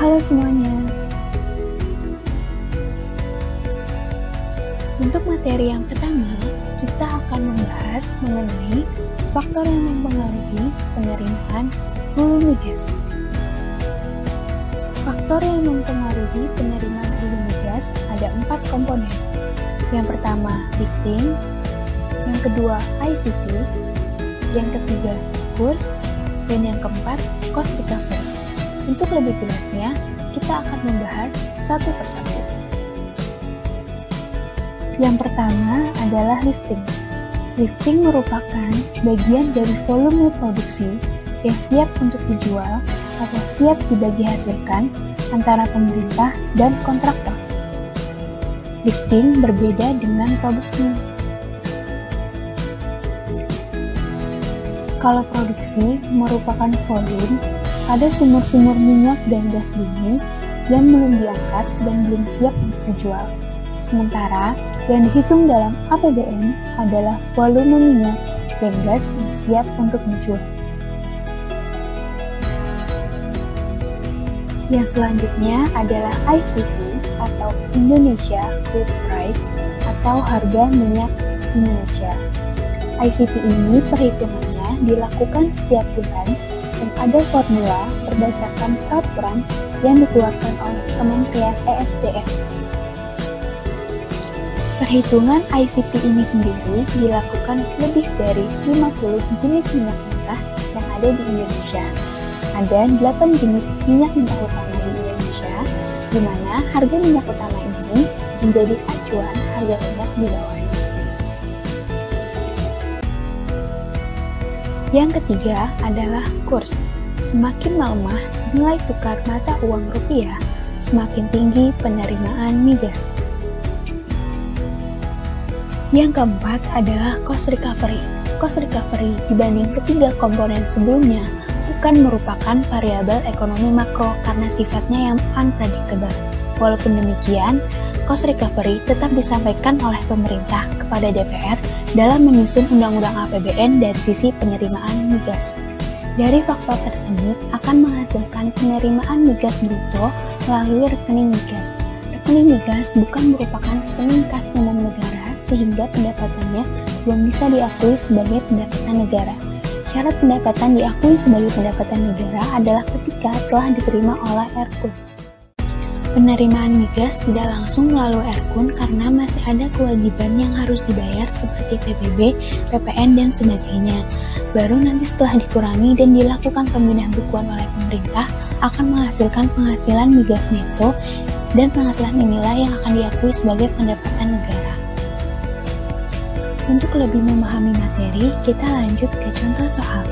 Halo semuanya. Untuk materi yang pertama, kita akan membahas mengenai faktor yang mempengaruhi penerimaan hulu migas. Faktor yang mempengaruhi penerimaan hulu migas ada 4 komponen. Yang pertama, lifting, yang kedua, ICP, yang ketiga, kurs, dan yang keempat, cost recovery. Untuk lebih jelasnya, kita akan membahas satu persatu. Yang pertama adalah lifting. Lifting merupakan bagian dari volume produksi yang siap untuk dijual atau siap dibagi hasilkan antara pemerintah dan kontraktor. Lifting berbeda dengan produksi. Kalau produksi merupakan volume pada sumur-sumur minyak dan gas bumi yang belum diangkat dan belum siap untuk dijual. Sementara yang dihitung dalam APBN adalah volume minyak dan gas yang siap untuk dijual. Yang selanjutnya adalah ICP atau Indonesia Crude Price atau harga minyak Indonesia. ICP ini perhitungannya dilakukan setiap bulan dan ada formula berdasarkan peraturan yang dikeluarkan oleh Kementerian ESDM. Perhitungan ICP ini sendiri dilakukan lebih dari 50 jenis minyak mentah yang ada di Indonesia. Ada 8 jenis minyak mentah utama di Indonesia, di mana harga minyak utama ini menjadi acuan harga minyak di bawahnya. Yang ketiga adalah kurs. Semakin melemah nilai tukar mata uang rupiah, semakin tinggi penerimaan migas. Yang keempat adalah cost recovery. Cost recovery dibanding ketiga komponen sebelumnya bukan merupakan variabel ekonomi makro karena sifatnya yang unpredictable. Walaupun demikian, cost recovery tetap disampaikan oleh pemerintah kepada DPR dalam menyusun Undang-Undang APBN dari sisi penerimaan migas. Dari faktor tersebut akan menghasilkan penerimaan migas bruto melalui rekening migas. Rekening migas bukan merupakan rekening kas umum negara sehingga pendapatannya belum bisa diakui sebagai pendapatan negara. Syarat pendapatan diakui sebagai pendapatan negara adalah ketika telah diterima oleh Erkun. Penerimaan migas tidak langsung melalui Erkun karena masih ada kewajiban yang harus dibayar seperti PPB, PPN, dan sebagainya. Baru nanti setelah dikurangi dan dilakukan pemindah bukuan oleh pemerintah akan menghasilkan penghasilan migas neto dan penghasilan inilah yang akan diakui sebagai pendapatan negara. Untuk lebih memahami materi, kita lanjut ke contoh soal.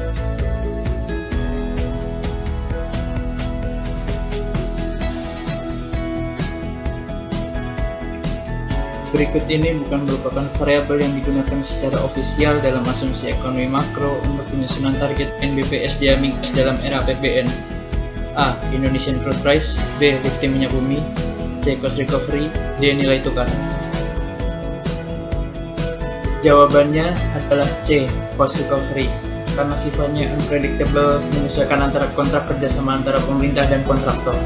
Berikut ini bukan merupakan variabel yang digunakan secara ofisial dalam asumsi ekonomi makro untuk penyusunan target NBP/SDA migas dalam era APBN. A. Indonesian Crude Price, B. Lifting minyak bumi, C. Cost recovery, D. Nilai tukar. Jawabannya adalah C. Cost recovery, karena sifatnya unpredictable menyesuaikan antara kontrak kerjasama antara pemerintah dan kontraktor.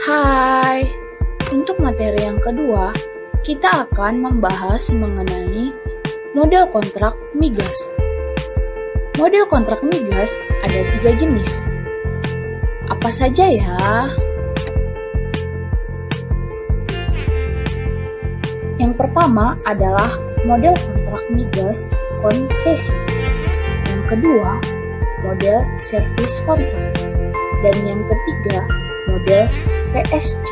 Hai, untuk materi yang kedua, kita akan membahas mengenai model kontrak migas. Model kontrak migas ada 3 jenis. Apa saja ya? Yang pertama adalah model kontrak migas konsesi. Yang kedua, model service kontrak. Dan yang ketiga, model PSC.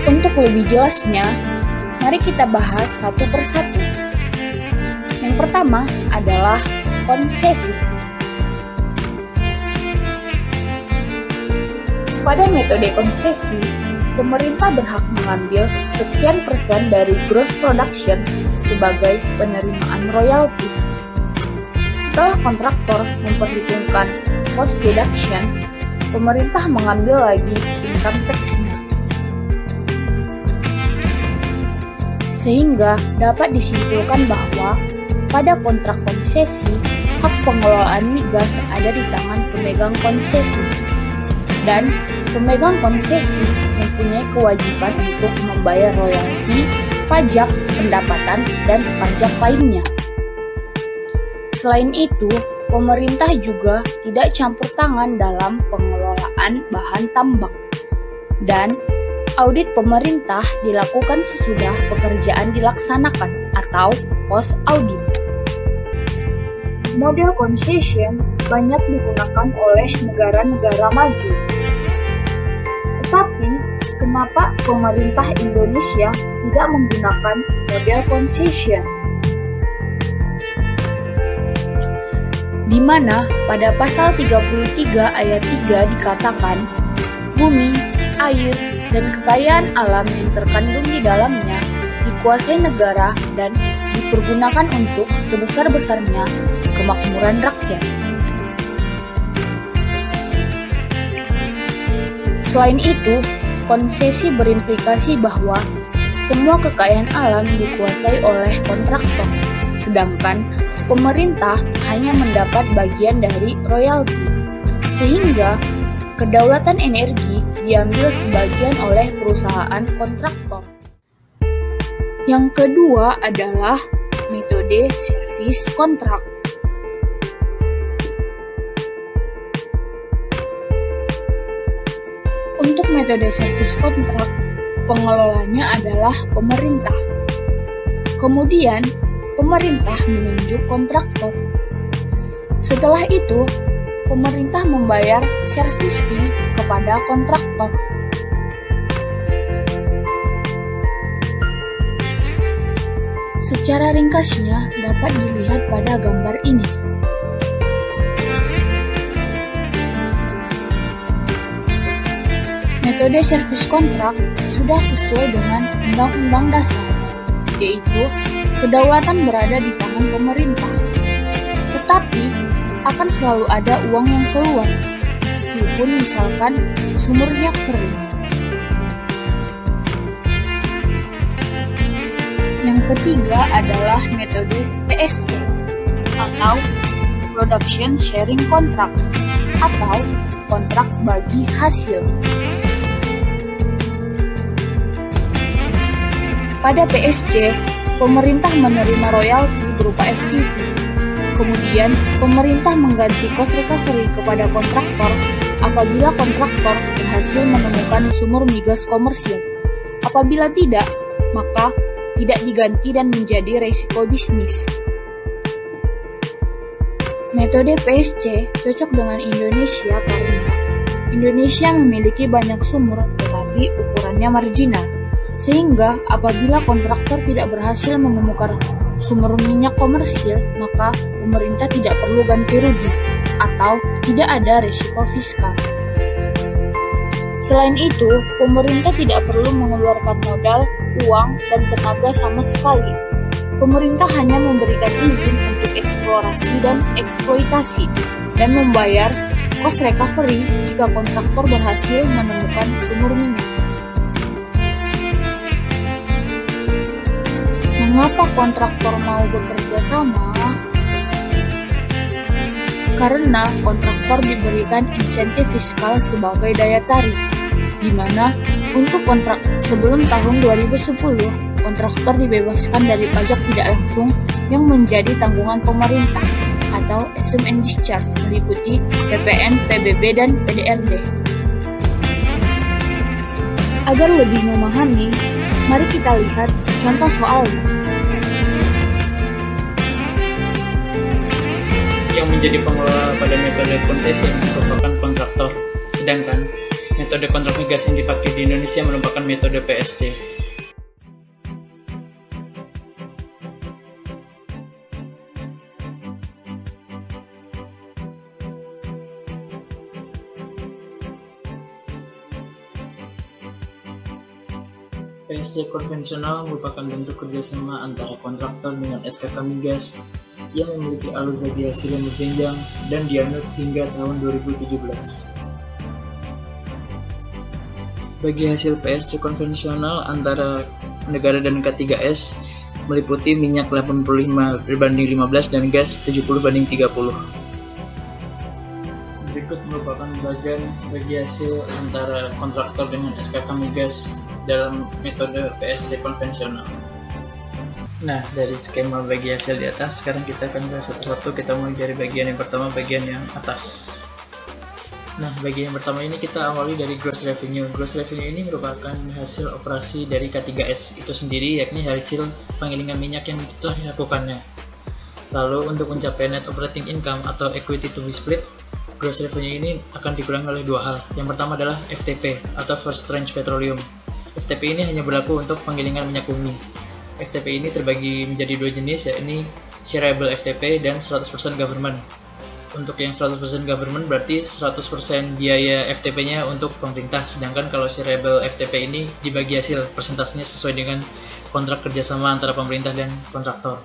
Untuk lebih jelasnya, mari kita bahas satu persatu. Yang pertama adalah konsesi. Pada metode konsesi, pemerintah berhak mengambil sekian persen dari gross production sebagai penerimaan royalti. Setelah kontraktor memperhitungkan cost reduction, pemerintah mengambil lagi income tax-nya. Sehingga dapat disimpulkan bahwa pada kontrak konsesi, hak pengelolaan migas ada di tangan pemegang konsesi. Dan pemegang konsesi mempunyai kewajiban untuk membayar royalti, pajak, pendapatan, dan pajak lainnya. Selain itu, pemerintah juga tidak campur tangan dalam pengelolaan bahan tambang. Dan audit pemerintah dilakukan sesudah pekerjaan dilaksanakan atau post audit. Model concession banyak digunakan oleh negara-negara maju. Tetapi, kenapa pemerintah Indonesia tidak menggunakan model concession? Di mana pada pasal 33 ayat 3 dikatakan, bumi, air, dan kekayaan alam yang terkandung di dalamnya dikuasai negara dan dipergunakan untuk sebesar-besarnya kemakmuran rakyat. Selain itu, konsesi berimplikasi bahwa semua kekayaan alam dikuasai oleh kontraktor, sedangkan pemerintah hanya mendapat bagian dari royalti, sehingga kedaulatan energi diambil sebagian oleh perusahaan kontraktor. Yang kedua adalah metode service kontrak. Untuk metode service kontrak, pengelolanya adalah pemerintah. Kemudian, pemerintah menunjuk kontraktor. Setelah itu, pemerintah membayar service fee kepada kontraktor. Secara ringkasnya dapat dilihat pada gambar ini. Metode service kontrak sudah sesuai dengan Undang-Undang Dasar, yaitu kedaulatan berada di tangan pemerintah. Tetapi, akan selalu ada uang yang keluar, meskipun misalkan sumurnya kering. Yang ketiga adalah metode PSC, atau Production Sharing Contract, atau kontrak bagi hasil. Pada PSC, pemerintah menerima royalti berupa FTP. Kemudian, pemerintah mengganti cost recovery kepada kontraktor apabila kontraktor berhasil menemukan sumur migas komersil. Apabila tidak, maka tidak diganti dan menjadi resiko bisnis. Metode PSC cocok dengan Indonesia karena Indonesia memiliki banyak sumur tetapi ukurannya marginal. Sehingga apabila kontraktor tidak berhasil menemukan sumber minyak komersil, maka pemerintah tidak perlu ganti rugi atau tidak ada risiko fiskal. Selain itu, pemerintah tidak perlu mengeluarkan modal, uang, dan tenaga sama sekali. Pemerintah hanya memberikan izin untuk eksplorasi dan eksploitasi dan membayar cost recovery jika kontraktor berhasil menemukan sumur minyak. Mengapa kontraktor mau bekerja sama? Karena kontraktor diberikan insentif fiskal sebagai daya tarik, di mana untuk kontrak sebelum tahun 2010, kontraktor dibebaskan dari pajak tidak langsung yang menjadi tanggungan pemerintah atau assume and discharge meliputi PPN, PBB, dan PDRT. Agar lebih memahami, mari kita lihat contoh soalnya. Yang menjadi pengelola pada metode konsesi merupakan kontraktor, sedangkan metode kontrak migas yang dipakai di Indonesia merupakan metode PSC. PSC konvensional merupakan bentuk kerjasama antara kontraktor dengan SKK Migas yang memiliki alur bagi hasil yang berjenjang dan dianut hingga tahun 2017. Bagi hasil PSC konvensional antara negara dan K3S meliputi minyak 85/15 dan gas 70/30. Berikut merupakan bagian bagi hasil antara kontraktor dengan SKK Migas dalam metode PSC konvensional. Nah, dari skema bagi hasil di atas, sekarang kita akan bahas satu-satu. Kita mulai dari bagian yang pertama, bagian yang atas. Nah, bagian yang pertama ini kita awali dari gross revenue. Gross revenue ini merupakan hasil operasi dari K3S itu sendiri, yakni hasil penggilingan minyak yang telah dilakukannya. Lalu untuk mencapai net operating income atau equity to be split, gross revenue ini akan dikurangi oleh dua hal. Yang pertama adalah FTP atau First Tranche Petroleum. FTP ini hanya berlaku untuk penggilingan minyak bumi. FTP ini terbagi menjadi dua jenis, yakni shareable FTP dan 100% government. Untuk yang 100% government berarti 100% biaya FTP-nya untuk pemerintah, sedangkan kalau shareable FTP ini dibagi hasil persentasenya sesuai dengan kontrak kerjasama antara pemerintah dan kontraktor.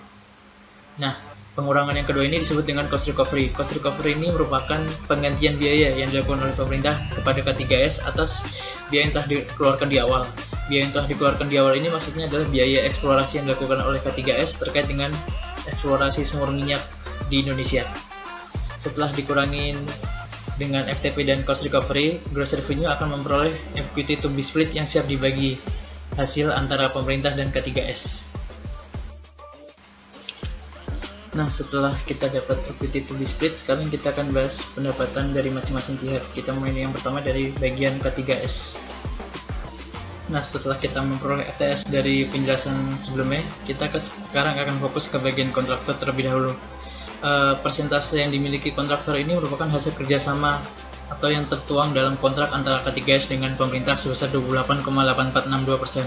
Nah, pengurangan yang kedua ini disebut dengan cost recovery. Cost recovery ini merupakan penggantian biaya yang dilakukan oleh pemerintah kepada K3S atas biaya yang telah dikeluarkan di awal. Biaya yang telah dikeluarkan di awal ini maksudnya adalah biaya eksplorasi yang dilakukan oleh K3S terkait dengan eksplorasi sumur minyak di Indonesia. Setelah dikurangin dengan FTP dan cost recovery, gross revenue akan memperoleh equity to be split yang siap dibagi hasil antara pemerintah dan K3S. Nah, setelah kita dapat equity to be split, sekarang kita akan bahas pendapatan dari masing-masing pihak. Kita mulai yang pertama dari bagian K3S. Nah, setelah kita memperoleh ETS dari penjelasan sebelumnya, kita sekarang akan fokus ke bagian kontraktor terlebih dahulu. Persentase yang dimiliki kontraktor ini merupakan hasil kerjasama atau yang tertuang dalam kontrak antara K3S dengan pemerintah sebesar 28,8462%.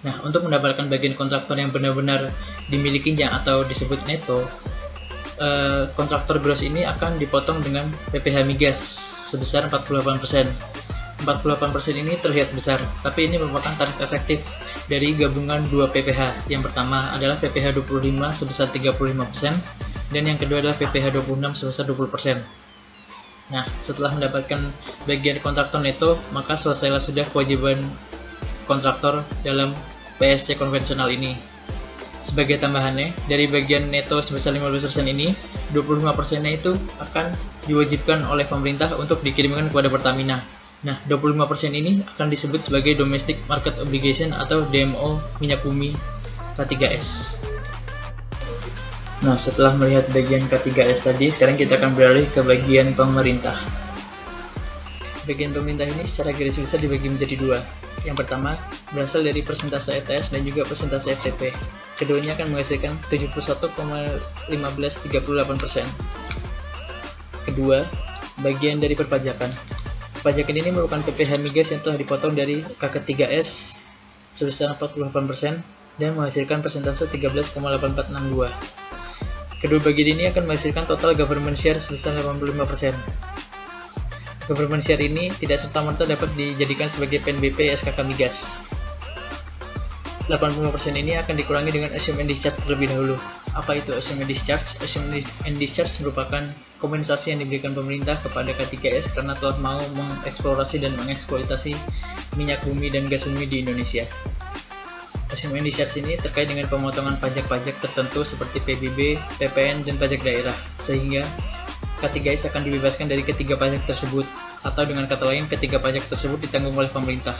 Nah, untuk mendapatkan bagian kontraktor yang benar-benar dimilikinya atau disebut neto, kontraktor gross ini akan dipotong dengan PPh migas sebesar 48%. 48% ini terlihat besar, tapi ini merupakan tarif efektif dari gabungan dua PPh. Yang pertama adalah PPh 25 sebesar 35%, dan yang kedua adalah PPh 26 sebesar 20%. Nah, setelah mendapatkan bagian kontraktor neto, maka selesailah sudah kewajiban kontraktor dalam PSC konvensional ini. Sebagai tambahannya, dari bagian neto sebesar 15% ini, 25%-nya itu akan diwajibkan oleh pemerintah untuk dikirimkan kepada Pertamina. Nah, 25% ini akan disebut sebagai Domestic Market Obligation atau DMO minyak bumi K3S. Nah, setelah melihat bagian K3S tadi, sekarang kita akan beralih ke bagian pemerintah. Bagian pemerintah ini secara garis besar dibagi menjadi dua. Yang pertama, berasal dari persentase ETS dan juga persentase FTP. Keduanya akan menghasilkan 71,1538%. Kedua, bagian dari perpajakan. Pajakan ini merupakan PPh migas yang telah dipotong dari K3S sebesar 48% dan menghasilkan persentase 13,8462. Kedua bagian ini akan menghasilkan total government share sebesar 85%. Government share ini tidak serta-merta dapat dijadikan sebagai PNBP SKK Migas. 85% ini akan dikurangi dengan assume and discharge terlebih dahulu. Apa itu assume and discharge? Assume and discharge merupakan kompensasi yang diberikan pemerintah kepada K3S karena telah mau mengeksplorasi dan mengeksploitasi minyak bumi dan gas bumi di Indonesia. Assume and discharge ini terkait dengan pemotongan pajak-pajak tertentu seperti PBB, PPN, dan pajak daerah, sehingga K3S akan dibebaskan dari ketiga pajak tersebut, atau dengan kata lain ketiga pajak tersebut ditanggung oleh pemerintah.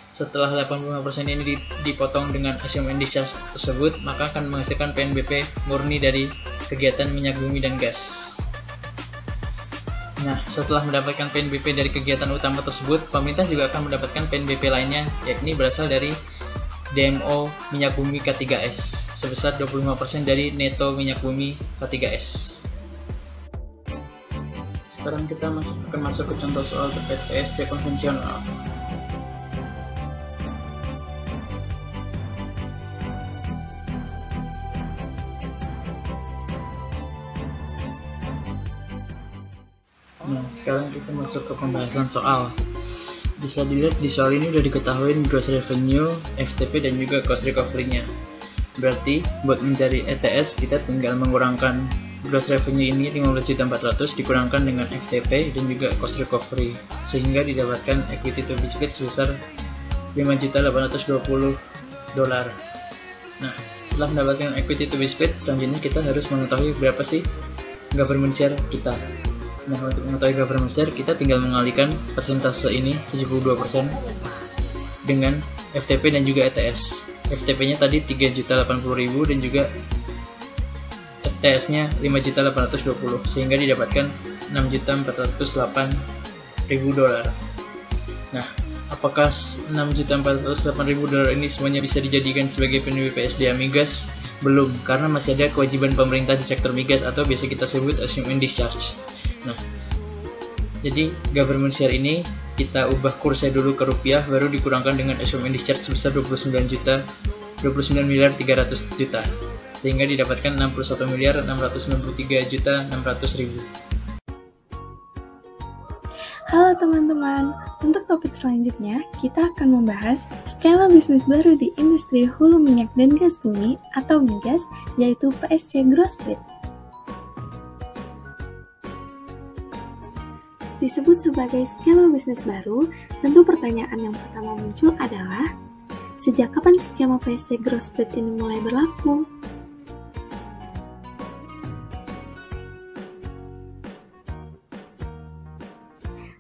Setelah 85% ini dipotong dengan assume and discharge tersebut, maka akan menghasilkan PNBP murni dari kegiatan minyak bumi dan gas. Nah, setelah mendapatkan PNBP dari kegiatan utama tersebut, pemerintah juga akan mendapatkan PNBP lainnya, yakni berasal dari DMO minyak bumi K3S sebesar 25% dari neto minyak bumi K3S. Sekarang kita akan masuk ke contoh soal terkait PSC konvensional. Nah, sekarang kita masuk ke pembahasan soal. Bisa dilihat di soal ini udah diketahui gross revenue, FTP, dan juga cost recovery-nya. Berarti buat mencari ETS kita tinggal mengurangkan gross revenue ini 15.400.000 dikurangkan dengan FTP dan juga cost recovery, sehingga didapatkan equity to be split sebesar $5.820.000. Nah, setelah mendapatkan equity to be split, selanjutnya kita harus mengetahui berapa sih government share kita. Nah, untuk mengetahui government share, kita tinggal mengalihkan persentase ini 72% dengan FTP dan juga ETS. FTP-nya tadi 3.080.000 dan juga ETS-nya 5.820.000, sehingga didapatkan $6.408.000. Nah, apakah $6.408.000 ini semuanya bisa dijadikan sebagai PSDA migas? Belum, karena masih ada kewajiban pemerintah di sektor migas atau biasa kita sebut assume and discharge. Nah, jadi government share ini kita ubah kursnya dulu ke rupiah, baru dikurangkan dengan assume and discharge sebesar 29.300.000.000, sehingga didapatkan 61.693.600.000. Halo teman-teman, untuk topik selanjutnya kita akan membahas skema bisnis baru di industri hulu minyak dan gas bumi atau migas, yaitu PSC Growth Split. Disebut sebagai skema bisnis baru, tentu pertanyaan yang pertama muncul adalah, sejak kapan skema PSC Growth Split ini mulai berlaku?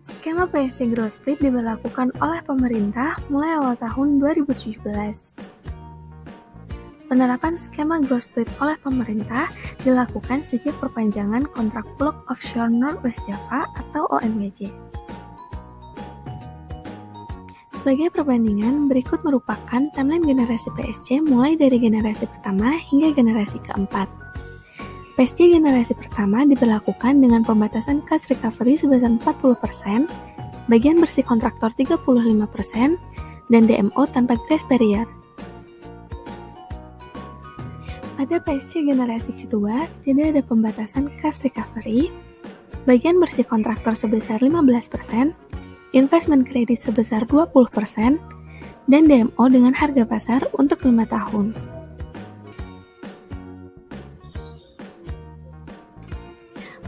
Skema PSC Growth Split diberlakukan oleh pemerintah mulai awal tahun 2017. Penerapan skema Growth Split oleh pemerintah dilakukan sejak perpanjangan kontrak Block Offshore Northwest Java atau ONWJ. Sebagai perbandingan, berikut merupakan timeline generasi PSC mulai dari generasi pertama hingga generasi keempat. PSC generasi pertama diberlakukan dengan pembatasan cost recovery sebesar 40%, bagian bersih kontraktor 35%, dan DMO tanpa grace period. Pada PSC generasi kedua, tidak ada pembatasan cost recovery, bagian bersih kontraktor sebesar 15%, investment credit sebesar 20%, dan DMO dengan harga pasar untuk 5 tahun.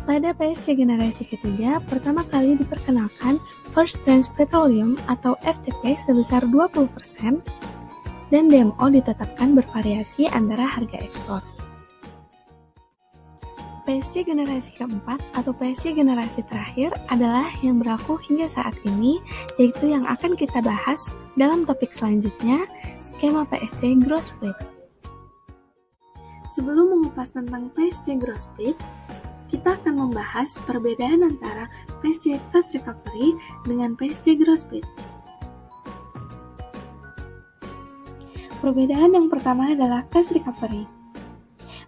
Pada PSC generasi ketiga, pertama kali diperkenalkan First Trans Petroleum atau FTP sebesar 20%, dan DMO ditetapkan bervariasi antara harga ekspor. PSC generasi keempat atau PSC generasi terakhir adalah yang berlaku hingga saat ini, yaitu yang akan kita bahas dalam topik selanjutnya, skema PSC Growth Split. Sebelum mengupas tentang PSC Growth Split, kita akan membahas perbedaan antara PSC Cost Recovery dengan PSC Growth Split. Perbedaan yang pertama adalah Cost Recovery.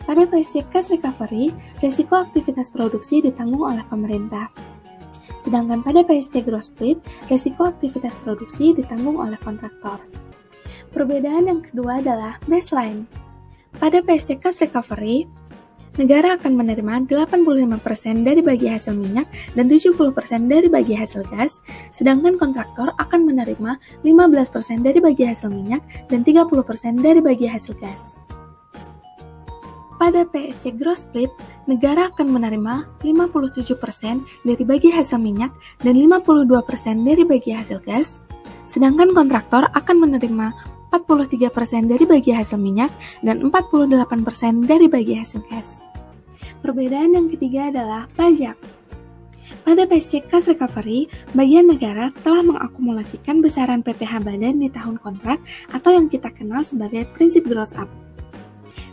Pada PSC Cost Recovery, risiko aktivitas produksi ditanggung oleh pemerintah. Sedangkan pada PSC Growth Split, risiko aktivitas produksi ditanggung oleh kontraktor. Perbedaan yang kedua adalah baseline. Pada PSC Cost Recovery, negara akan menerima 85% dari bagi hasil minyak dan 70% dari bagi hasil gas, sedangkan kontraktor akan menerima 15% dari bagi hasil minyak dan 30% dari bagi hasil gas. Pada PSC Growth Split, negara akan menerima 57% dari bagi hasil minyak dan 52% dari bagi hasil gas, sedangkan kontraktor akan menerima 43% dari bagi hasil minyak dan 48% dari bagi hasil gas. Perbedaan yang ketiga adalah pajak. Pada PSC Cost Recovery, bagian negara telah mengakumulasikan besaran PPh badan di tahun kontrak atau yang kita kenal sebagai prinsip gross up.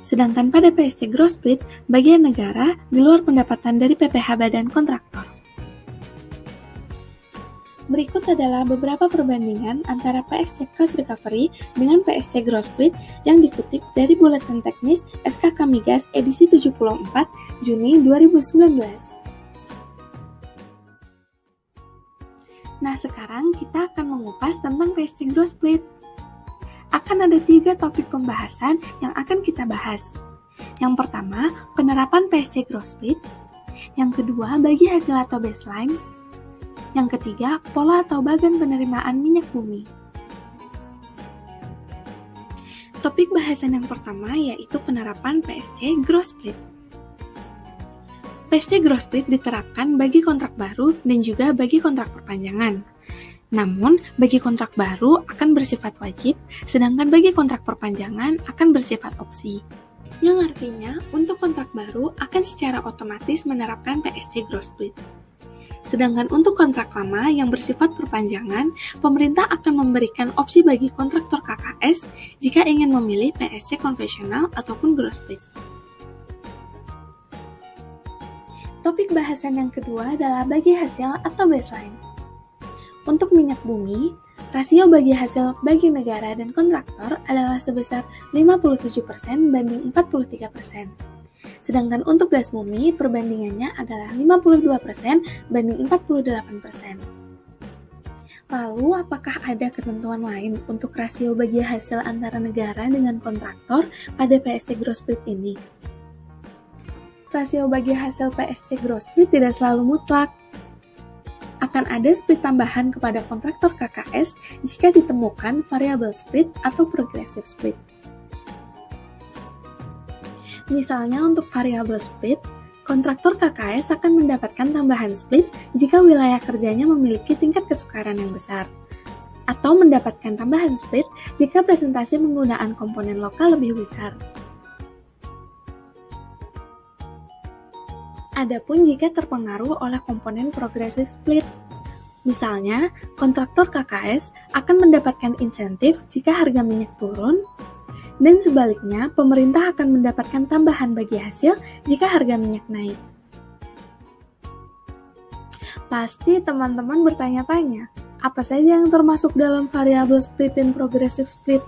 Sedangkan pada PSC Growth Split, bagian negara di luar pendapatan dari PPh badan kontraktor. Berikut adalah beberapa perbandingan antara PSC Cost Recovery dengan PSC Growth Split yang dikutip dari Buletin Teknis SKK Migas edisi 74 Juni 2019. Nah, sekarang kita akan mengupas tentang PSC Growth Split. Akan ada 3 topik pembahasan yang akan kita bahas. Yang pertama, penerapan PSC Growth Split. Yang kedua, bagi hasil atau baseline. Yang ketiga, pola atau bagan penerimaan minyak bumi. Topik bahasan yang pertama yaitu penerapan PSC Growth Split. PSC Growth Split diterapkan bagi kontrak baru dan juga bagi kontrak perpanjangan. Namun, bagi kontrak baru akan bersifat wajib, sedangkan bagi kontrak perpanjangan akan bersifat opsi. Yang artinya, untuk kontrak baru akan secara otomatis menerapkan PSC Growth Split. Sedangkan untuk kontrak lama yang bersifat perpanjangan, pemerintah akan memberikan opsi bagi kontraktor KKS jika ingin memilih PSC konvensional ataupun Growth Split. Topik bahasan yang kedua adalah bagi hasil atau baseline. Untuk minyak bumi, rasio bagi hasil bagi negara dan kontraktor adalah sebesar 57% banding 43%. Sedangkan untuk gas bumi, perbandingannya adalah 52% banding 48%. Lalu, apakah ada ketentuan lain untuk rasio bagi hasil antara negara dengan kontraktor pada PSC Growth Split ini? Rasio bagi hasil PSC Growth Split tidak selalu mutlak. Akan ada split tambahan kepada kontraktor KKS jika ditemukan variable split atau progressive split. Misalnya untuk variable split, kontraktor KKS akan mendapatkan tambahan split jika wilayah kerjanya memiliki tingkat kesukaran yang besar, atau mendapatkan tambahan split jika presentasi penggunaan komponen lokal lebih besar. Adapun jika terpengaruh oleh komponen progressive split, misalnya kontraktor KKS akan mendapatkan insentif jika harga minyak turun, dan sebaliknya pemerintah akan mendapatkan tambahan bagi hasil jika harga minyak naik. Pasti teman-teman bertanya-tanya, apa saja yang termasuk dalam variable split dan progressive split?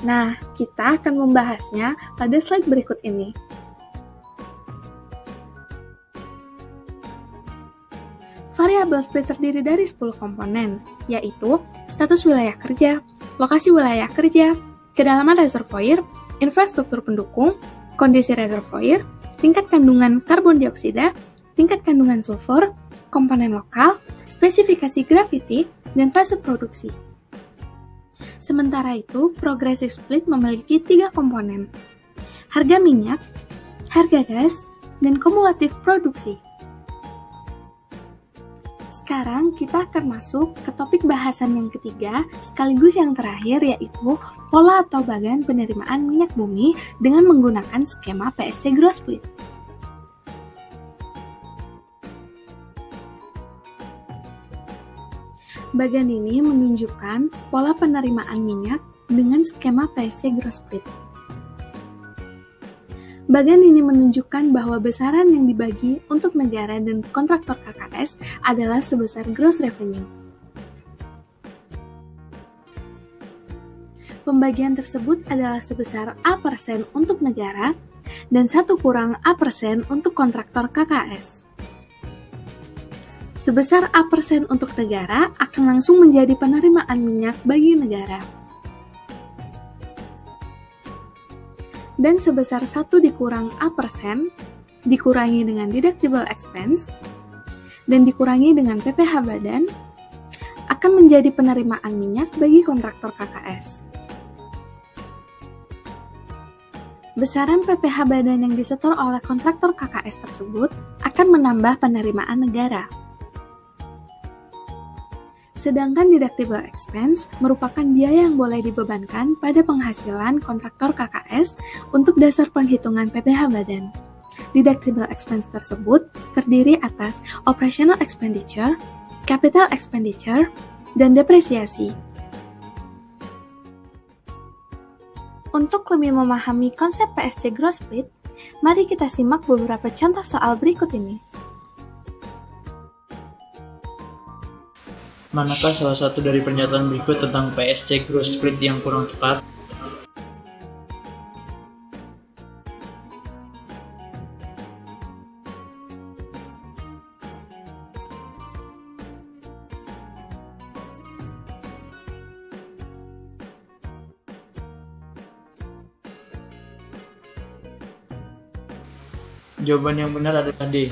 Nah, kita akan membahasnya pada slide berikut ini. Variable split terdiri dari 10 komponen, yaitu status wilayah kerja, lokasi wilayah kerja, kedalaman reservoir, infrastruktur pendukung, kondisi reservoir, tingkat kandungan karbon dioksida, tingkat kandungan sulfur, komponen lokal, spesifikasi gravity, dan fase produksi. Sementara itu, progressive split memiliki 3 komponen, harga minyak, harga gas, dan kumulatif produksi. Sekarang kita akan masuk ke topik bahasan yang ketiga, sekaligus yang terakhir, yaitu pola atau bagan penerimaan minyak bumi dengan menggunakan skema PSC Growth Split. Bagan ini menunjukkan pola penerimaan minyak dengan skema PSC Growth Split. Bagan ini menunjukkan bahwa besaran yang dibagi untuk negara dan kontraktor KKS adalah sebesar gross revenue. Pembagian tersebut adalah sebesar A% untuk negara dan 1 kurang A% untuk kontraktor KKS. Sebesar A% untuk negara akan langsung menjadi penerimaan minyak bagi negara. Dan sebesar 1 dikurang A% dikurangi dengan deductible expense dan dikurangi dengan PPh badan akan menjadi penerimaan minyak bagi kontraktor KKS. Besaran PPh badan yang disetor oleh kontraktor KKS tersebut akan menambah penerimaan negara. Sedangkan deductible expense merupakan biaya yang boleh dibebankan pada penghasilan kontraktor KKS untuk dasar penghitungan PPh badan. Deductible expense tersebut terdiri atas operational expenditure, capital expenditure, dan depresiasi. Untuk lebih memahami konsep PSC Growth Split, mari kita simak beberapa contoh soal berikut ini. Manakah salah satu dari pernyataan berikut tentang PSC Growth Split yang kurang tepat? Jawaban yang benar adalah D.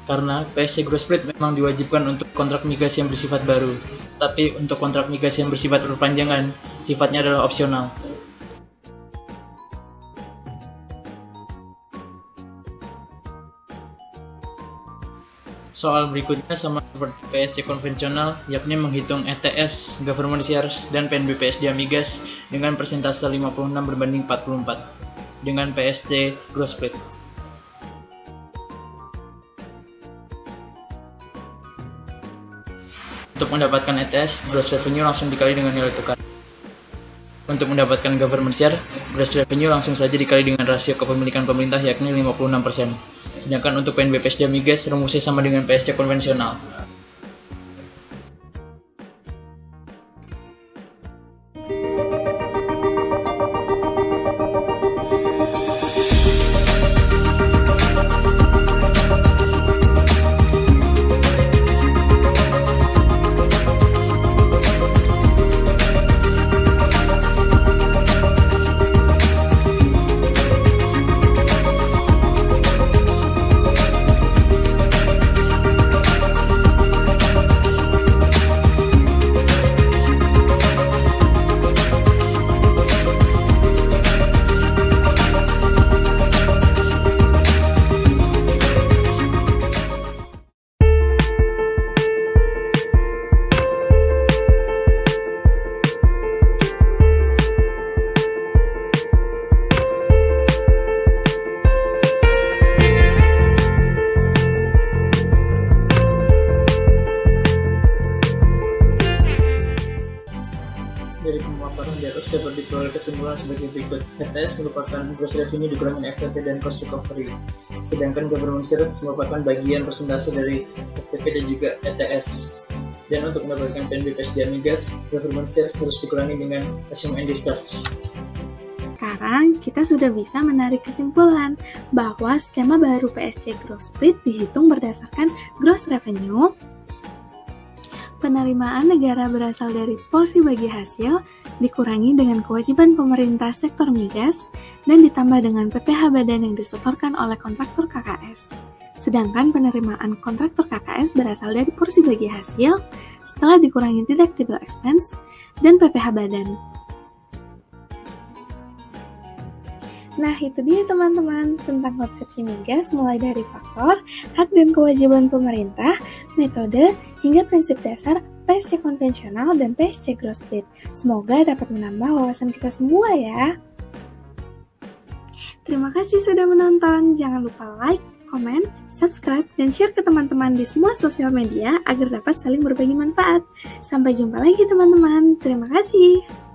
Karena PSC Growth Split memang diwajibkan untuk kontrak migas yang bersifat baru, tapi untuk kontrak migas yang bersifat perpanjangan, sifatnya adalah opsional. Soal berikutnya sama seperti PSC konvensional, yakni menghitung ETS, Government Shares, dan PNBP-SD Migas dengan persentase 56 berbanding 44 dengan PSC Gross Split. Untuk mendapatkan ETS, Gross Revenue langsung dikali dengan nilai tukar. Untuk mendapatkan Government Share, Gross Revenue langsung saja dikali dengan rasio kepemilikan pemerintah yakni 56%. Sedangkan untuk PNBP-SD Migas, rumusnya sama dengan PSC konvensional. Dari pemaparan di atas dapat diperoleh kesimpulan sebagai berikut. ETS merupakan gross revenue dikurangi FTP dan cost recovery. Sedangkan government shares merupakan bagian persentase dari FTP dan juga ETS. Dan untuk mendapatkan PNBP-SD Migas, government shares harus dikurangi dengan assume and discharge. Sekarang kita sudah bisa menarik kesimpulan bahwa skema baru PSC Gross Split dihitung berdasarkan gross revenue, penerimaan negara berasal dari porsi bagi hasil dikurangi dengan kewajiban pemerintah sektor migas dan ditambah dengan PPh badan yang disetorkan oleh kontraktor KKS. Sedangkan penerimaan kontraktor KKS berasal dari porsi bagi hasil setelah dikurangi deductible expense dan PPh badan. Nah, itu dia teman-teman tentang konsepsi migas mulai dari faktor, hak dan kewajiban pemerintah, metode, hingga prinsip dasar PSC konvensional dan PSC Gross Split. Semoga dapat menambah wawasan kita semua ya. Terima kasih sudah menonton. Jangan lupa like, komen, subscribe, dan share ke teman-teman di semua sosial media agar dapat saling berbagi manfaat. Sampai jumpa lagi teman-teman. Terima kasih.